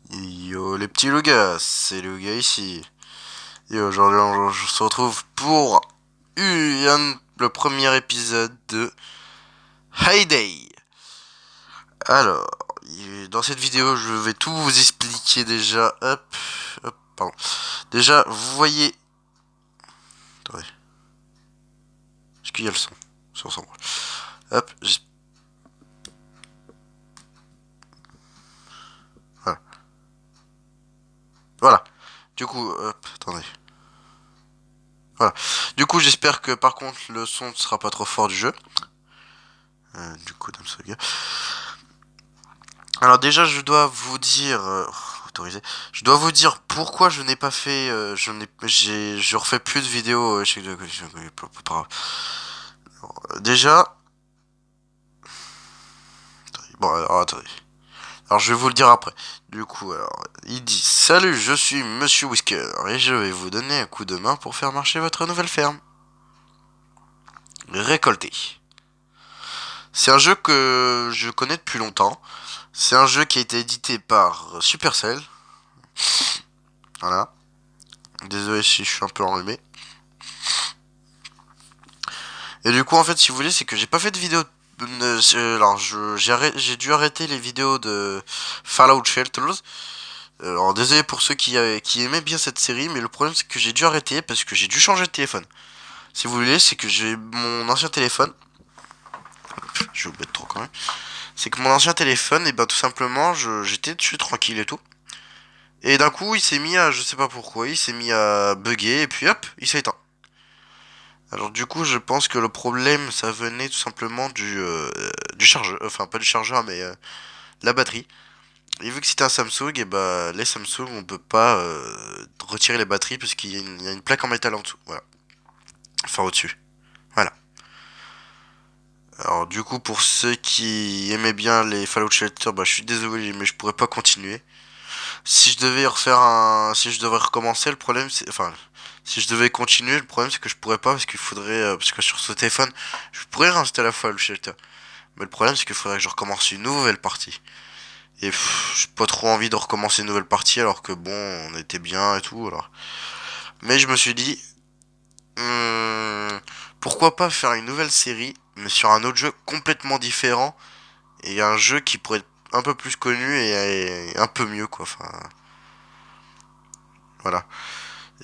Yo les petits lougas, c'est Louga ici. Et aujourd'hui on se retrouve pour le premier épisode de Hay. Alors, dans cette vidéo je vais tout vous expliquer déjà. Hop, pardon. Déjà, vous voyez... Attendez, est-ce qu'il y a le son? Son son. Hop, voilà. Voilà. Du coup, hop, attendez. Voilà. Du coup, j'espère que par contre le son ne sera pas trop fort du jeu. Du coup, Dame Saga. Alors déjà, je dois vous dire, autorisé, je dois vous dire pourquoi je n'ai pas fait, je refais plus de vidéos chez déjà, bon, alors attendez. Alors je vais vous le dire après. Du coup, alors, il dit, salut, je suis Monsieur Whisker et je vais vous donner un coup de main pour faire marcher votre nouvelle ferme. Récolter. C'est un jeu que je connais depuis longtemps. C'est un jeu qui a été édité par Supercell. Voilà. Désolé si je suis un peu enrhumé. Et du coup, en fait, si vous voulez, c'est que j'ai pas fait de vidéo. Alors, j'ai dû arrêter les vidéos de Fallout Shelters. Alors, désolé pour ceux qui aimaient bien cette série, mais le problème, c'est que j'ai dû arrêter parce que j'ai dû changer de téléphone. Si vous voulez, c'est que j'ai mon ancien téléphone. Je vais vous mettre trop quand même. C'est que mon ancien téléphone, et ben tout simplement, j'étais dessus tranquille et tout. Et d'un coup, il s'est mis à, je sais pas pourquoi, il s'est mis à bugger et puis hop, il s'est éteint. Alors du coup, je pense que le problème, ça venait tout simplement du chargeur, enfin pas du chargeur, mais la batterie. Et vu que c'était un Samsung, et bah les Samsung, on peut pas retirer les batteries parce qu'il y a une plaque en métal en dessous, voilà. Enfin au-dessus, voilà. Alors du coup, pour ceux qui aimaient bien les Fallout Shelter, bah je suis désolé, mais je pourrais pas continuer. Si je devais recommencer, le problème c'est, enfin, si je devais continuer, le problème c'est que je pourrais pas parce qu'il faudrait, parce que sur ce téléphone, je pourrais réinstaller la fois le shelter. Mais le problème c'est qu'il faudrait que je recommence une nouvelle partie. Et j'ai pas trop envie de recommencer une nouvelle partie alors que bon, on était bien et tout. Alors, mais je me suis dit, hum, pourquoi pas faire une nouvelle série, mais sur un autre jeu complètement différent et un jeu qui pourrait être un peu plus connu et un peu mieux quoi. Enfin, voilà.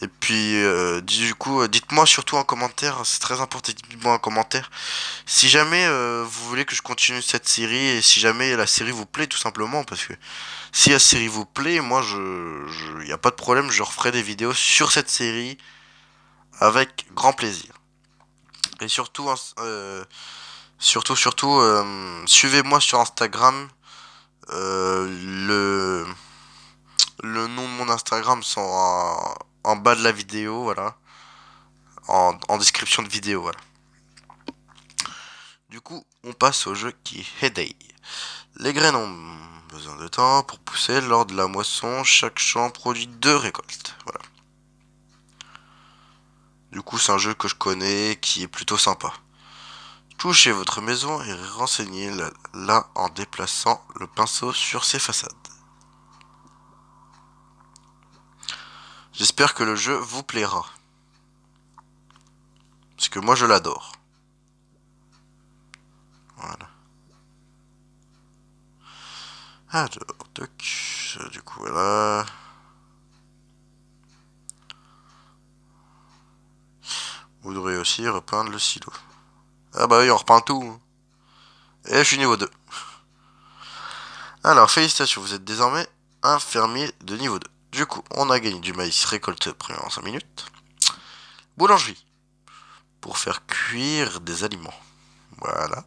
Et puis, du coup, dites-moi surtout en commentaire, c'est très important, dites-moi en commentaire, si jamais vous voulez que je continue cette série et si jamais la série vous plaît tout simplement, parce que si la série vous plaît, moi, y a pas de problème, je referai des vidéos sur cette série avec grand plaisir. Et surtout, suivez-moi sur Instagram, euh, le, le nom de mon Instagram sera en bas de la vidéo, voilà, en description de vidéo, voilà. Du coup, on passe au jeu qui est Hay. Les graines ont besoin de temps pour pousser. Lors de la moisson, chaque champ produit deux récoltes. Voilà. Du coup, c'est un jeu que je connais qui est plutôt sympa. Touchez votre maison et renseignez-la en déplaçant le pinceau sur ses façades. J'espère que le jeu vous plaira. Parce que moi, je l'adore. Voilà. Alors, toc. Du coup, voilà. Vous devriez aussi repeindre le silo. Ah bah oui, on repeint tout, hein. Et je suis niveau 2. Alors, félicitations, vous êtes désormais un fermier de niveau 2. Du coup, on a gagné du maïs récolté en 5 minutes. Boulangerie, pour faire cuire des aliments. Voilà.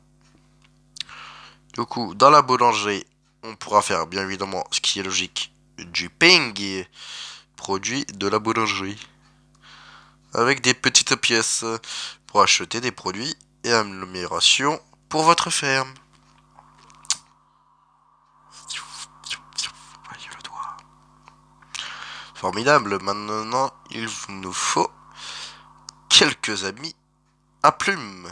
Du coup, dans la boulangerie, on pourra faire bien évidemment, ce qui est logique, du ping, produit de la boulangerie. Avec des petites pièces pour acheter des produits et améliorations pour votre ferme. Voyez le doigt. Formidable, maintenant il nous faut quelques amis à plumes.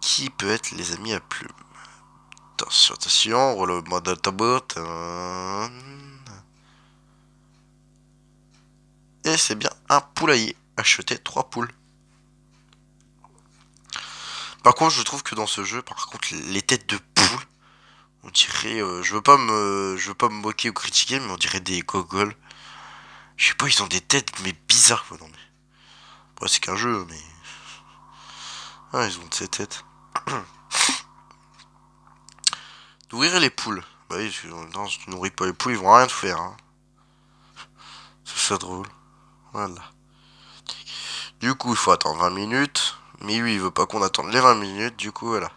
Qui peut être les amis à plumes? Attention, attention, roulement de tambour. mais c'est bien un poulailler. Acheter 3 poules. Par contre, je trouve que dans ce jeu, par contre, les têtes de poules, on dirait, je veux pas me moquer ou critiquer, mais on dirait des gogoles. Je sais pas, ils ont des têtes mais bizarres quoi. Non mais, ouais, c'est qu'un jeu, mais ah, ils ont de ces têtes. Nourrir les poules. Bah oui, non, si tu nourris pas les poules, ils vont rien te faire. Hein. C'est ça drôle. Voilà. Du coup, il faut attendre 20 minutes. Mais lui, il veut pas qu'on attende les 20 minutes. Du coup, voilà.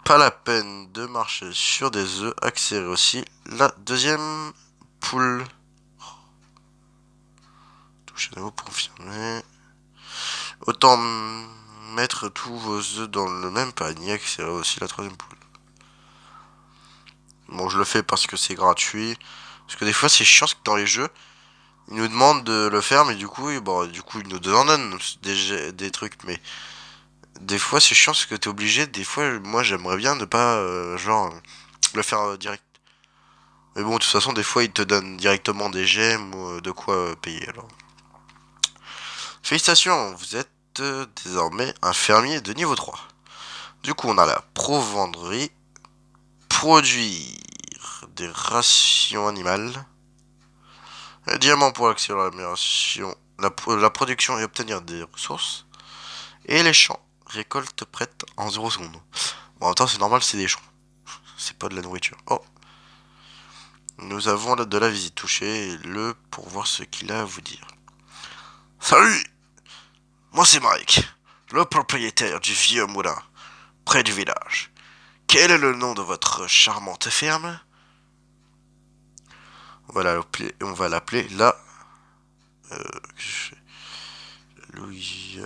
Pas la peine de marcher sur des œufs. Accélérer aussi la deuxième poule. Touchez à nouveau pour confirmer. Autant mettre tous vos œufs dans le même panier. Accélérer aussi la troisième poule. Bon, je le fais parce que c'est gratuit. Parce que des fois, c'est chiant que dans les jeux, ils nous demandent de le faire, mais du coup, bon, ils nous donnent des trucs. Mais des fois, c'est chiant parce que t'es obligé. Des fois, moi, j'aimerais bien ne pas, le faire direct. Mais bon, de toute façon, des fois, ils te donnent directement des gemmes ou de quoi payer. Alors, félicitations, vous êtes désormais un fermier de niveau 3. Du coup, on a la provenderie. Produire des rations animales. Un diamant pour accélérer l'amélioration, la production et obtenir des ressources. Et les champs. Récolte prête en 0 secondes. Bon, en même temps, c'est normal, c'est des champs. C'est pas de la nourriture. Oh. Nous avons de la visite. Touchez-le pour voir ce qu'il a à vous dire. Salut! Moi, c'est Mike, le propriétaire du vieux moulin, près du village. Quel est le nom de votre charmante ferme? On va l'appeler la... Louis...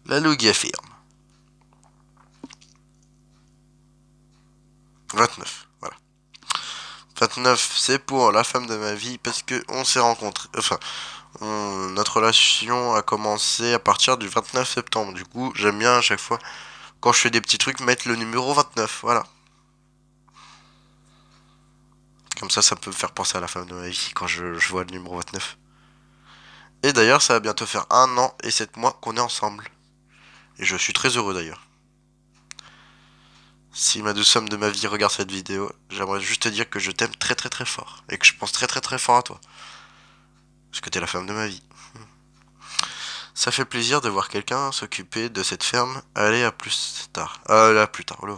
La Lougia Firme. 29, voilà. 29, c'est pour la femme de ma vie parce que on s'est rencontrés. Enfin, notre relation a commencé à partir du 29 septembre. Du coup, j'aime bien à chaque fois, quand je fais des petits trucs, mettre le numéro 29. Voilà. Comme ça peut me faire penser à la femme de ma vie quand je vois le numéro 29. Et d'ailleurs, ça va bientôt faire 1 an et 7 mois qu'on est ensemble. Et je suis très heureux d'ailleurs. Si ma douce femme de ma vie regarde cette vidéo, j'aimerais juste te dire que je t'aime très très très fort. Et que je pense très très très fort à toi. Parce que t'es la femme de ma vie. Ça fait plaisir de voir quelqu'un s'occuper de cette ferme. Allez, à plus tard. À plus tard, là.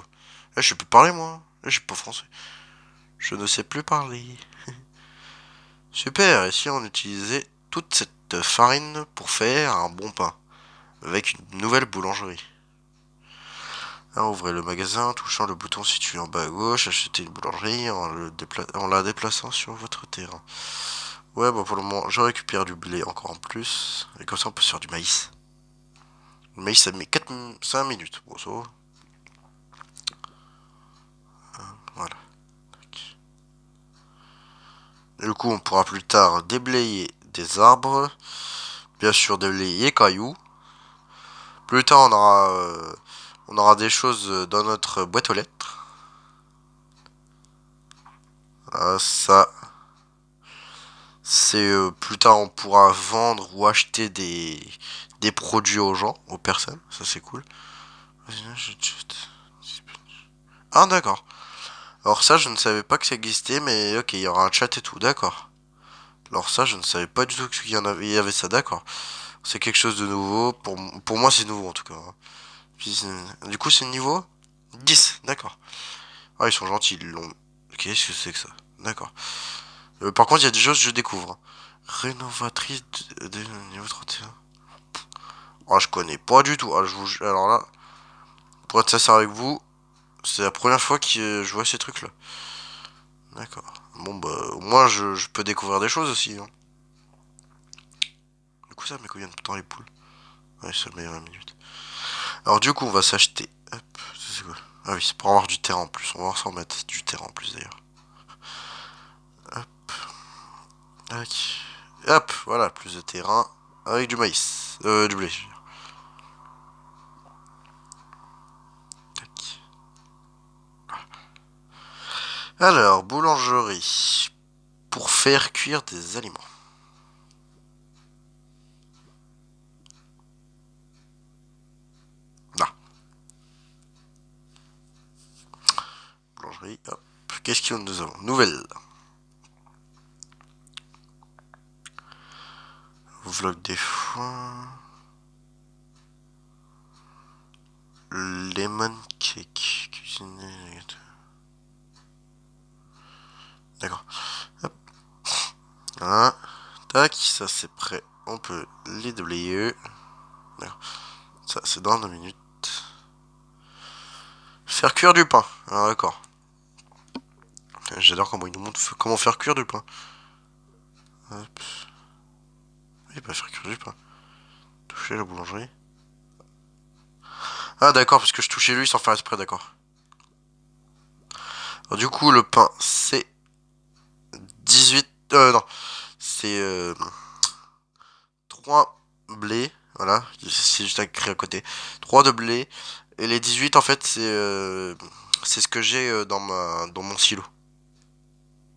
Je sais plus parler, moi. Je suis pas français. Je ne sais plus parler. Super, et si on utilisait toute cette farine pour faire un bon pain. Avec une nouvelle boulangerie. Alors, ouvrez le magasin, touchant le bouton situé en bas à gauche, achetez une boulangerie en la déplaçant sur votre terrain. Ouais, bon, pour le moment, je récupère du blé encore en plus. Et comme ça, on peut se faire du maïs. Le maïs, ça met 5 minutes. Bon, ça va. Voilà. Du coup, on pourra plus tard déblayer des arbres. Bien sûr, déblayer cailloux. Plus tard, on aura des choses dans notre boîte aux lettres. Voilà, ça, c'est plus tard, on pourra vendre ou acheter des produits aux gens, aux personnes. Ça, c'est cool. Ah, d'accord. Alors ça, je ne savais pas que ça existait, mais ok, il y aura un chat et tout, d'accord. Alors ça, je ne savais pas du tout qu'il y avait ça, d'accord. C'est quelque chose de nouveau. Pour moi, c'est nouveau en tout cas. Hein. Puis, du coup, c'est le niveau 10, d'accord. Ah, ils sont gentils, ils l'ont. Qu'est-ce que c'est que ça? D'accord. Par contre, il y a des choses que je découvre. Hein. Rénovatrice de niveau 31. Ah, je connais pas du tout. Ah, alors là, pour être sincère avec vous, c'est la première fois que je vois ces trucs-là. D'accord. Bon, bah, au moins, je peux découvrir des choses aussi. Hein. Du coup, ça met combien de temps les poules? Ouais, ça met 20 minutes. Alors, du coup, on va s'acheter. Hop, c'est quoi? Ah oui, c'est pour avoir du terrain en plus. On va s'en mettre du terrain en plus d'ailleurs. Hop. Tac. Hop, voilà, plus de terrain. Avec du maïs. Du blé. Tac. Alors, boulangerie. pour faire cuire des aliments. Là. Boulangerie, hop. Qu'est-ce que nous avons? Nouvelle. Vlog des foins. Lemon cake. Cuisiner. D'accord. Hop. Voilà. Tac, ça c'est prêt. On peut les déblayer. D'accord. Ça c'est dans 2 minutes. Faire cuire du pain. Ah, d'accord. J'adore comment il nous montre comment faire cuire du pain. Hop. Il peut faire cuire du pain. Toucher la boulangerie. Ah d'accord, parce que je touchais lui sans faire exprès, d'accord. Alors, du coup, le pain, c'est 18... non. C'est 3 blés. Voilà, c'est juste à écrire à côté. 3 de blé. Et les 18, en fait, c'est ce que j'ai dans mon silo.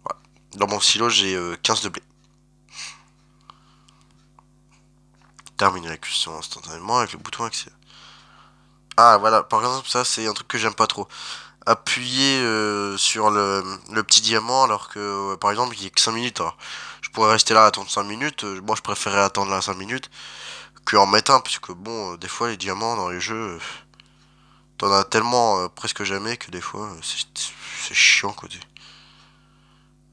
Voilà. Dans mon silo, j'ai 15 de blé. Terminer la cuisson instantanément avec le bouton accès. Ah, voilà, par exemple, ça, c'est un truc que j'aime pas trop. Appuyer sur le petit diamant alors que par exemple il y a que 5 minutes. Alors, je pourrais rester là à attendre 5 minutes. Moi je préférais attendre là 5 minutes que en mettre un, puisque bon, des fois les diamants dans les jeux, t'en as tellement presque jamais que des fois c'est chiant côté.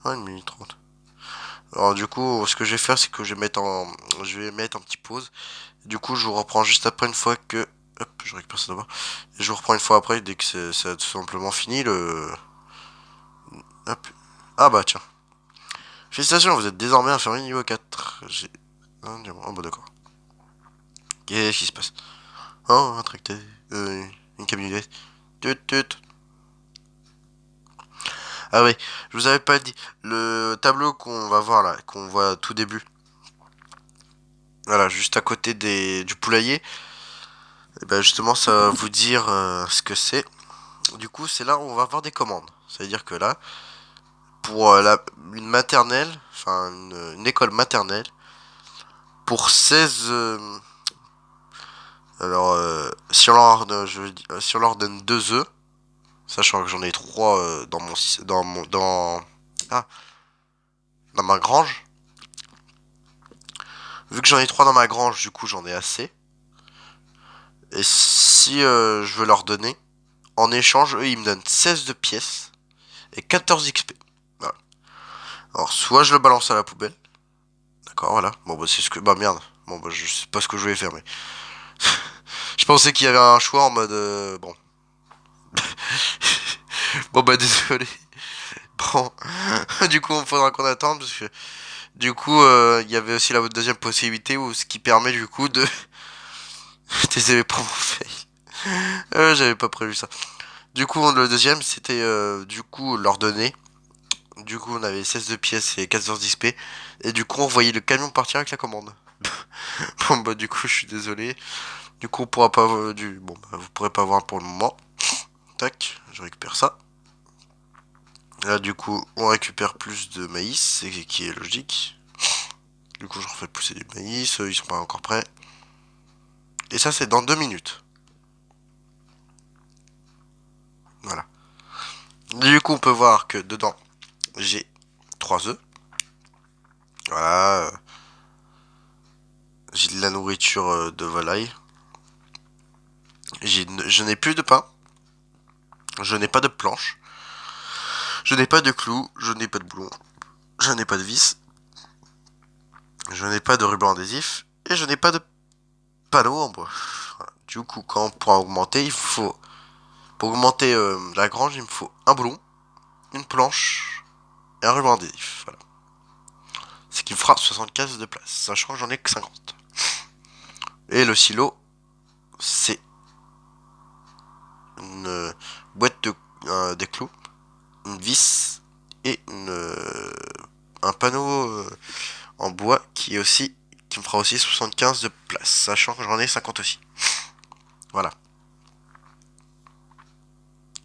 Ah, 1 minute 30. Alors du coup ce que je vais faire c'est que je vais mettre en petit pause. Du coup je vous reprends juste après une fois que... Hop, je récupère ça d'abord. Et je vous reprends une fois après dès que ça a tout simplement fini le... Hop. Ah bah tiens. Félicitations, vous êtes désormais infirmier niveau 4. J'ai un diamant. Oh bah d'accord. Qu'est-ce qui se passe? Oh, un tracteur. Une camionnette. Tut tut. Ah oui, je vous avais pas dit. Le tableau qu'on va voir là, qu'on voit tout début. Voilà, juste à côté du poulailler. Et ben justement, ça va vous dire ce que c'est. Du coup, c'est là où on va avoir des commandes. Ça veut dire que là, pour une maternelle, enfin une école maternelle, pour 16... alors, si on leur donne 2 œufs, sachant que j'en ai 3 ah, dans ma grange. Vu que j'en ai 3 dans ma grange, du coup j'en ai assez. Et si je veux leur donner, en échange, eux ils me donnent 16 de pièces et 14 XP. Voilà. Alors soit je le balance à la poubelle. D'accord, voilà. Bon bah c'est ce que... Bah merde. Bon bah je sais pas ce que je voulais faire mais... Je pensais qu'il y avait un choix en mode... Bon. Bon bah désolé. Bon. Du coup, il faudra qu'on attende parce que du coup, il y avait aussi la deuxième possibilité où ce qui permet du coup de... Désolé pour mon fail. J'avais pas prévu ça. Du coup, le deuxième, c'était du coup leur donner. Du coup, on avait 16 de pièces et 14 d'XP. Et du coup, on voyait le camion partir avec la commande. Bon, bah, du coup, je suis désolé. Du coup, on pourra pas... Bon, bah, vous pourrez pas voir pour le moment. Tac, je récupère ça. Là, du coup, on récupère plus de maïs, qui est logique. Du coup, je refais pousser du maïs, ils sont pas encore prêts. Et ça, c'est dans 2 minutes. Voilà. Du coup, on peut voir que dedans, j'ai 3 œufs. Voilà. J'ai de la nourriture de volaille. Je n'ai plus de pain. Je n'ai pas de planche. Je n'ai pas de clous. Je n'ai pas de boulon. Je n'ai pas de vis. Je n'ai pas de ruban adhésif. Et je n'ai pas de panneau en bois. Voilà. Du coup, pour augmenter, il faut... Pour augmenter la grange, il me faut un boulon, une planche et un ruban adhésif. Voilà. Ce qui me fera 75 de place, sachant que j'en ai que 50. Et le silo, c'est une boîte des clous, une vis et un panneau en bois qui me fera aussi 75 de place, sachant que j'en ai 50 aussi. Voilà.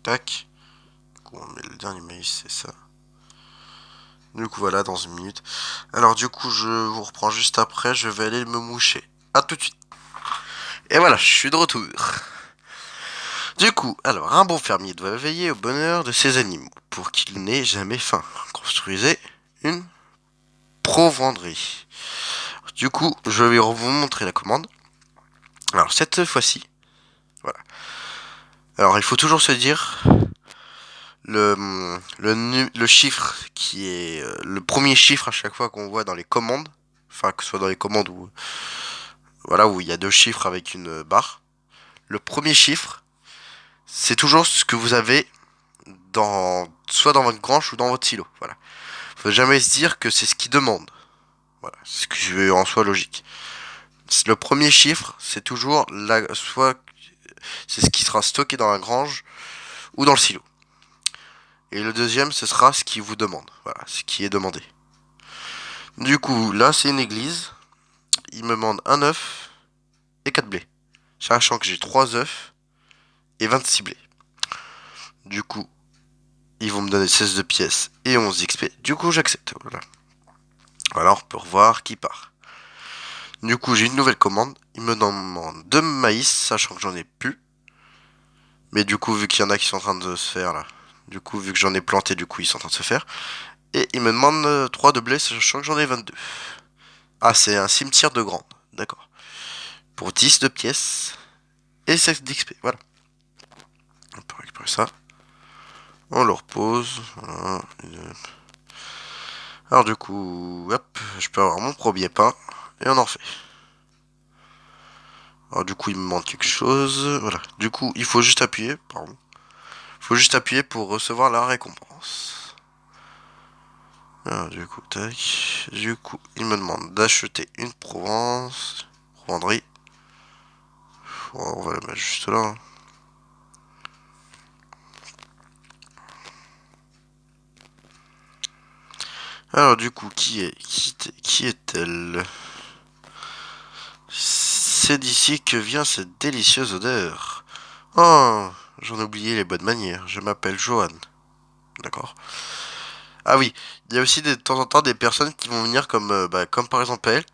Tac. Du coup, on met le dernier maïs, c'est ça. Du coup, voilà, dans une minute. Alors, du coup, je vous reprends juste après. Je vais aller me moucher. À tout de suite. Et voilà, je suis de retour. Du coup, alors, un bon fermier doit veiller au bonheur de ses animaux pour qu'ils n'aient jamais faim. Construisez une provenderie. Du coup, je vais vous montrer la commande. Alors, cette fois-ci, voilà. Alors, il faut toujours se dire le chiffre qui est le premier chiffre à chaque fois qu'on voit dans les commandes. Enfin, que ce soit dans les commandes où, voilà, où il y a deux chiffres avec une barre. Le premier chiffre, c'est toujours ce que vous avez soit dans votre grange ou dans votre silo. Voilà. Faut jamais se dire que c'est ce qui demande. Voilà. Ce qui est en soi logique. Le premier chiffre, c'est toujours soit c'est ce qui sera stocké dans la grange ou dans le silo. Et le deuxième, ce sera ce qui vous demande. Voilà, ce qui est demandé. Du coup, là, c'est une église. Il me demande un œuf et 4 blés. Sachant que j'ai 3 œufs et 26 blés. Du coup, ils vont me donner 16 de pièces et 11 XP. Du coup, j'accepte. Voilà. Alors, on peut revoir qui part. Du coup, j'ai une nouvelle commande. Il me demande 2 maïs, sachant que j'en ai plus. Mais du coup, vu qu'il y en a qui sont en train de se faire là. Du coup, vu que j'en ai planté, du coup, ils sont en train de se faire. Et il me demande 3 de blé, sachant que j'en ai 22. Ah, c'est un cimetière de grande. D'accord. Pour 10 de pièces et 7 d'XP. Voilà. On peut récupérer ça. On le repose. Voilà. Alors du coup, hop, je peux avoir mon premier pain. Et on en fait. Alors du coup, il me manque quelque chose. Voilà. Du coup, il faut juste appuyer. Pardon. Il faut juste appuyer pour recevoir la récompense. Alors du coup, tac. Du coup, il me demande d'acheter une Provence. Provenderie. On va la mettre juste là. Hein. Alors du coup, qui est-elle? C'est d'ici que vient cette délicieuse odeur. Oh, j'en ai oublié les bonnes manières. Je m'appelle Johan. D'accord. Ah oui, il y a aussi de temps en temps des personnes qui vont venir comme par exemple elle,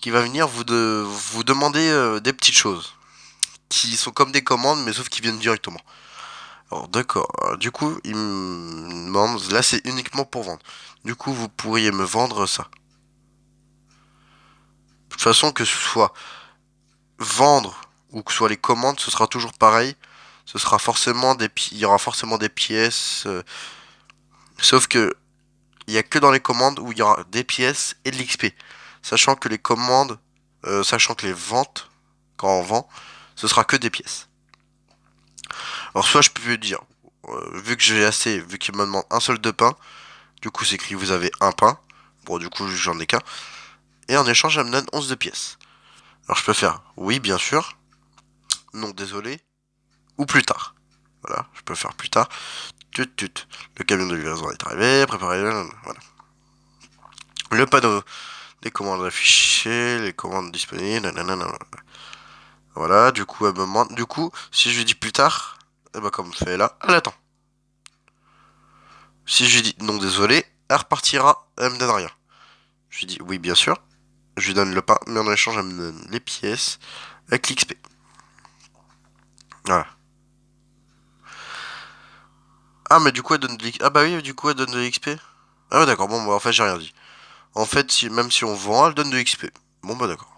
qui va venir vous demander des petites choses. Qui sont comme des commandes, mais sauf qu'ils viennent directement. Alors d'accord. Du coup, il me demande, là c'est uniquement pour vendre. Du coup, vous pourriez me vendre ça. De toute façon, que ce soit vendre ou que ce soit les commandes, ce sera toujours pareil. Ce sera forcément il y aura forcément des pièces. Sauf que il y a que dans les commandes où il y aura des pièces et de l'XP. Sachant que les commandes, sachant que les ventes, quand on vend, ce sera que des pièces. Alors soit je peux dire, vu que j'ai assez, vu qu'il me demande un seul de pain, du coup c'est écrit vous avez un pain. Bon du coup j'en ai qu'un. Et en échange elle me donne 11 de pièces. Alors je peux faire oui bien sûr, non désolé, ou plus tard. Voilà, je peux faire plus tard. Tut, tut. Le camion de livraison est arrivé, préparé, voilà. Le panneau des commandes affichées, les commandes disponibles, nanana. Voilà, du coup, elle me demande. Du coup, si je lui dis plus tard, eh ben, comme fait là, elle attend. Si je lui dis non, désolé, elle repartira, elle me donne rien. Je lui dis oui, bien sûr. Je lui donne le pain, mais en échange, elle me donne les pièces avec l'XP. Voilà. Ah, mais du coup, elle donne de l'XP. Ah, bah oui, du coup, elle donne de l'XP. Ah, ouais, d'accord, bon, bah, en fait, j'ai rien dit. En fait, même si on vend, elle donne de l'XP. Bon, bah, d'accord.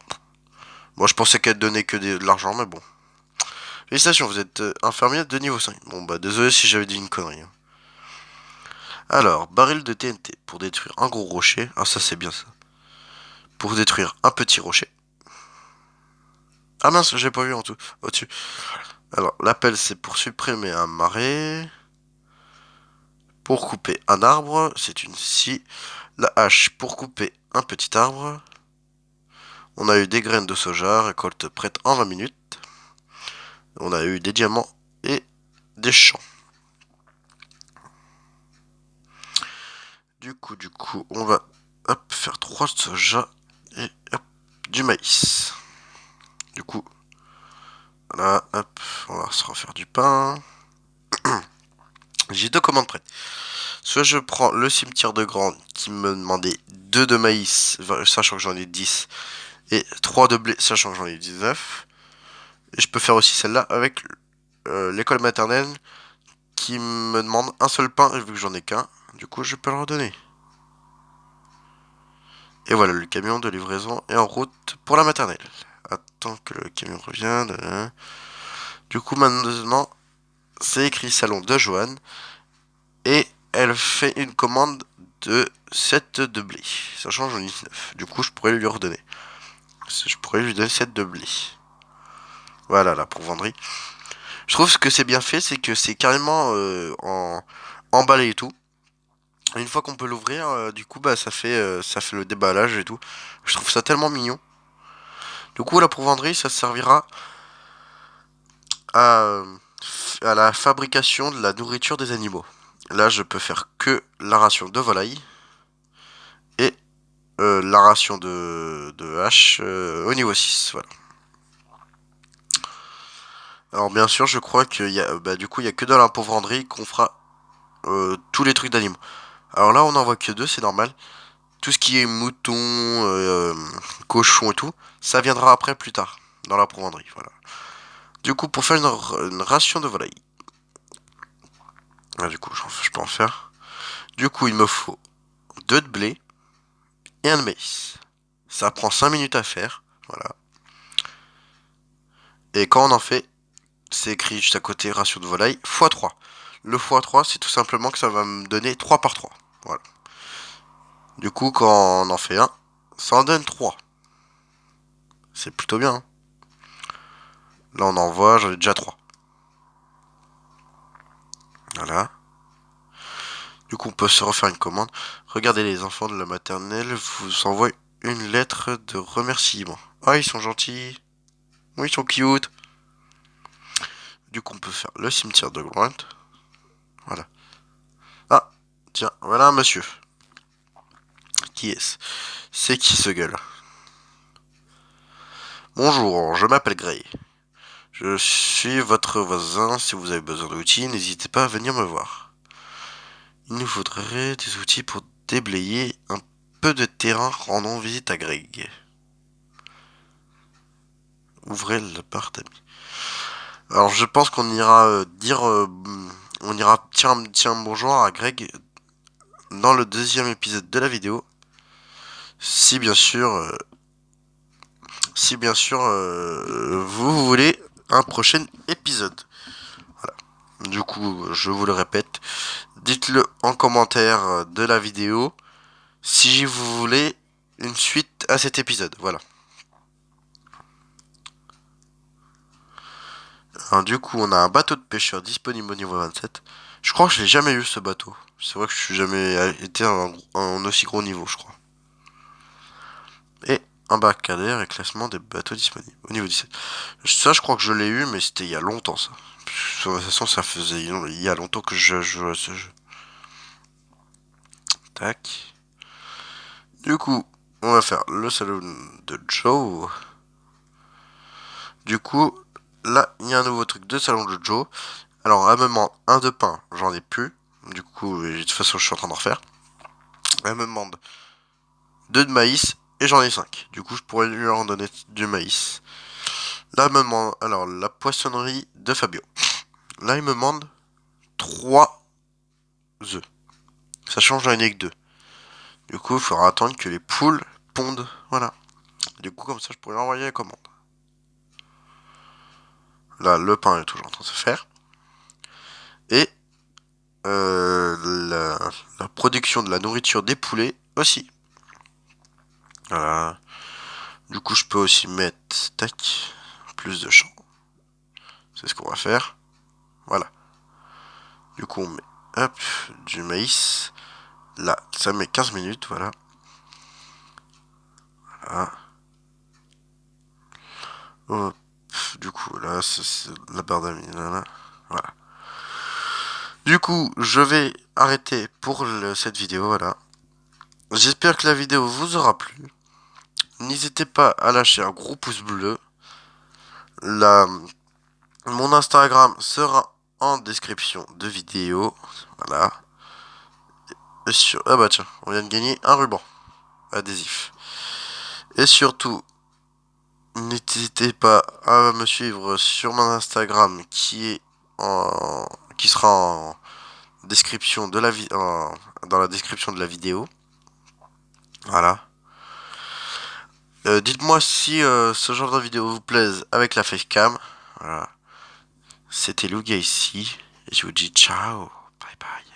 Moi, je pensais qu'elle donnait que de l'argent, mais bon. Félicitations, vous êtes infirmier de niveau 5. Bon, bah, désolé si j'avais dit une connerie. Hein. Alors, baril de TNT pour détruire un gros rocher. Ah, ça, c'est bien ça. Pour détruire un petit rocher. Ah mince, j'ai pas vu en tout. Au-dessus. Alors, l'appel, c'est pour supprimer un marais. Pour couper un arbre, c'est une scie. La hache pour couper un petit arbre. On a eu des graines de soja, récolte prête en 20 minutes. On a eu des diamants et des champs. Du coup, on va hop, faire 3 de soja et hop, du maïs. Du coup, voilà, hop, on va se refaire du pain. J'ai deux commandes prêtes. Soit je prends le cimetière de Grand qui me demandait 2 de maïs, sachant que j'en ai 10, et 3 de blé, sachant que j'en ai 19. Et je peux faire aussi celle-là avec l'école maternelle qui me demande un seul pain, vu que j'en ai qu'un. Du coup, je peux leur donner. Et voilà, le camion de livraison est en route pour la maternelle. Attends que le camion revienne. Du coup, maintenant, c'est écrit salon de Joanne. Et elle fait une commande de 7 de blé. Sachant que j'en ai 19. Du coup, je pourrais lui redonner. Je pourrais lui donner 7 de blé. Voilà, là, pour venderie. Je trouve que c'est bien fait, c'est que c'est carrément en emballé et tout. Une fois qu'on peut l'ouvrir, du coup, bah, ça fait le déballage et tout. Je trouve ça tellement mignon. Du coup, la venderie, ça servira à, à la fabrication de la nourriture des animaux. Là, je peux faire que la ration de volaille et la ration de hache au niveau 6. Voilà. Alors, bien sûr, je crois qu'il y a, bah, du coup, il y a que dans la venderie qu'on fera tous les trucs d'animaux. Alors là, on n'en voit que deux, c'est normal. Tout ce qui est mouton, cochon et tout, ça viendra après plus tard dans la venderie. Voilà. Du coup, pour faire une ration de volaille, du coup, je peux en faire. Du coup, il me faut 2 de blé et un de maïs. Ça prend 5 minutes à faire. Voilà. Et quand on en fait, c'est écrit juste à côté ration de volaille x3. Le x3, c'est tout simplement que ça va me donner 3 par 3. Voilà. Du coup, quand on en fait un, ça en donne 3. C'est plutôt bien. Hein. Là, on en voit, j'en ai déjà 3. Voilà. Du coup, on peut se refaire une commande. Regardez, les enfants de la maternelle vous envoient une lettre de remerciement. Ah, ils sont gentils. Oui, ils sont cute. Du coup, on peut faire le cimetière de Grant. Voilà. Ah, tiens, voilà un monsieur. Qui est-ce? C'est qui ce gueule? Bonjour, je m'appelle Gray. Je suis votre voisin. Si vous avez besoin d'outils, n'hésitez pas à venir me voir. Il nous faudrait des outils pour déblayer un peu de terrain. Rendons visite à Greg. Ouvrez la barre d'amis. Alors je pense qu'on ira dire... on ira tiens bonjour à Greg dans le deuxième épisode de la vidéo. Si bien sûr... si bien sûr vous voulez un prochain épisode. Voilà. Du coup, je vous le répète, dites-le en commentaire de la vidéo si vous voulez une suite à cet épisode. Voilà. Alors, du coup, on a un bateau de pêcheur disponible au niveau 27. Je crois que je l'ai jamais eu ce bateau. C'est vrai que je suis jamais été à un aussi gros niveau, je crois. Et embarcadère et classement des bateaux disponibles au niveau 17. Ça, je crois que je l'ai eu, mais c'était il y a longtemps, ça. De toute façon, ça faisait il y a longtemps que je joue à ce jeu. Tac. Du coup, on va faire le salon de Joe. Du coup, là, il y a un nouveau truc de salon de Joe. Alors, elle me demande un de pain, j'en ai plus. Du coup, de toute façon, je suis en train d'en refaire. Elle me demande 2 de maïs et j'en ai 5. Du coup, je pourrais lui en donner du maïs. Là, elle me demande alors la poissonnerie de Fabio. Là, il me demande 3 œufs. Sachant que j'en ai que 2. Du coup, il faudra attendre que les poules pondent. Voilà. Du coup, comme ça, je pourrais envoyer la commande. Là, le pain est toujours en train de se faire. Et la production de la nourriture des poulets aussi. Voilà. Du coup, je peux aussi mettre, tac, plus de champs. C'est ce qu'on va faire. Voilà. Du coup, on met, hop, du maïs. Là, ça met 15 minutes, voilà. Voilà. Hop. Du coup, là, c'est la barre d'amis. Voilà. Du coup, je vais arrêter pour cette vidéo, voilà. J'espère que la vidéo vous aura plu. N'hésitez pas à lâcher un gros pouce bleu. Mon Instagram sera en description de vidéo. Voilà. Ah bah tiens, on vient de gagner un ruban adhésif. Et surtout, n'hésitez pas à me suivre sur mon Instagram qui sera en description de dans la description de la vidéo. Voilà. Dites-moi si ce genre de vidéo vous plaise avec la facecam. Voilà. C'était Luga ici. Et je vous dis ciao. Bye bye.